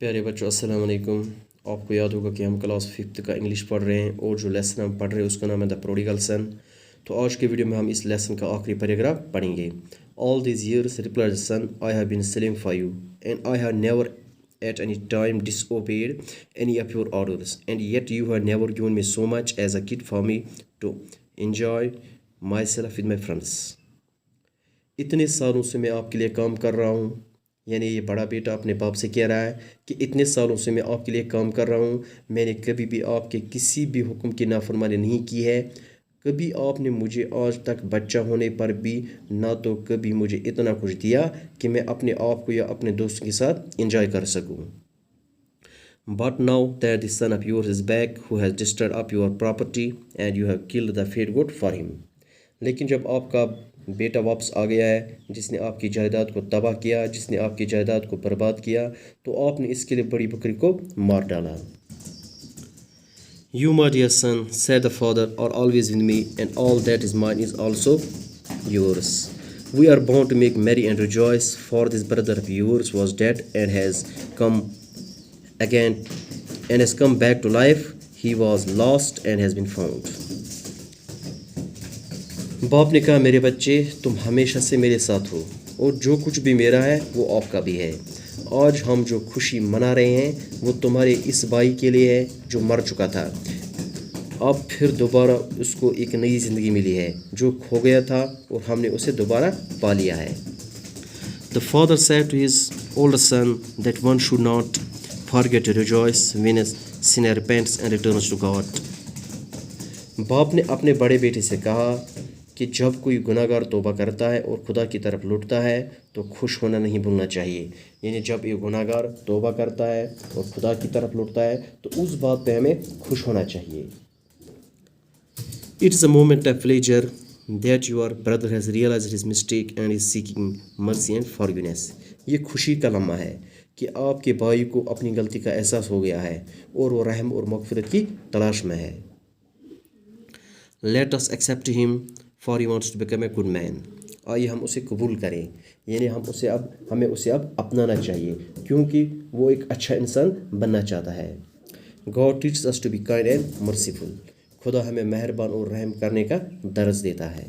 प्यारे बच्चों अस्सलाम वालेकुम। आपको याद होगा कि हम क्लास 5th का इंग्लिश पढ़ रहे हैं और जो लेसन हम पढ़ रहे हैं उसका नाम है द प्रोडिगल सन। तो आज के वीडियो में हम इस लेसन का आखिरी पैराग्राफ पढ़ेंगे। All these years replied the sun I have been sleeping for you and I have never at any time disobeyed any of your orders, and yet you have never given me so much as a kid for me to enjoy myself with my friends. इतने सालों से मैं आपके लिए काम कर रहा हूँ, यानी ये बड़ा बेटा अपने बाप से कह रहा है कि इतने सालों से मैं आपके लिए काम कर रहा हूँ, मैंने कभी भी आपके किसी भी हुक्म की नाफरमानी नहीं की है। कभी आपने मुझे आज तक बच्चा होने पर भी ना तो कभी मुझे इतना कुछ दिया कि मैं अपने आप को या अपने दोस्तों के साथ एंजॉय कर सकूं। But now that the son of yours is back, who has disturbed up your property and you have killed the fat goat for him. लेकिन जब आपका बेटा वापस आ गया है, जिसने आपकी जायदाद को तबाह किया, जिसने आपकी जायदाद को बर्बाद किया, तो आपने इसके लिए बड़ी बकरी को मार डाला। You, my dear son, said the father, are always with me, and all that is mine is also yours. We are bound to make merry and rejoice, for this brother of yours was dead and has come again and has come back to life. He was lost and has been found. बाप ने कहा, मेरे बच्चे, तुम हमेशा से मेरे साथ हो और जो कुछ भी मेरा है वो आपका भी है। आज हम जो खुशी मना रहे हैं वो तुम्हारे इस भाई के लिए है जो मर चुका था। अब फिर दोबारा उसको एक नई ज़िंदगी मिली है, जो खो गया था और हमने उसे दोबारा पा लिया है। The father said to his older son that one should not forget to rejoice when a sinner repents and returns to God. बाप ने अपने बड़े बेटे से कहा कि जब कोई गुनाहगार तौबा करता है और खुदा की तरफ लौटता है तो खुश होना नहीं भूलना चाहिए। यानी जब ये गुनाहगार तौबा करता है और खुदा की तरफ लौटता है तो उस बात पे हमें खुश होना चाहिए। It's a moment of pleasure that your brother has realized his mistake and is seeking mercy and forgiveness. ये खुशी का लम्हा है कि आपके भाई को अपनी गलती का एहसास हो गया है और वो रहम और मग़फ़िरत की तलाश में है। Let us accept him for he wants to become a good man. आइए हम उसे कबूल करें, यानी हमें उसे अब अपनाना चाहिए क्योंकि वो एक अच्छा इंसान बनना चाहता है। God teaches us to be kind and merciful. खुदा हमें मेहरबान और रहम करने का दर्ज देता है।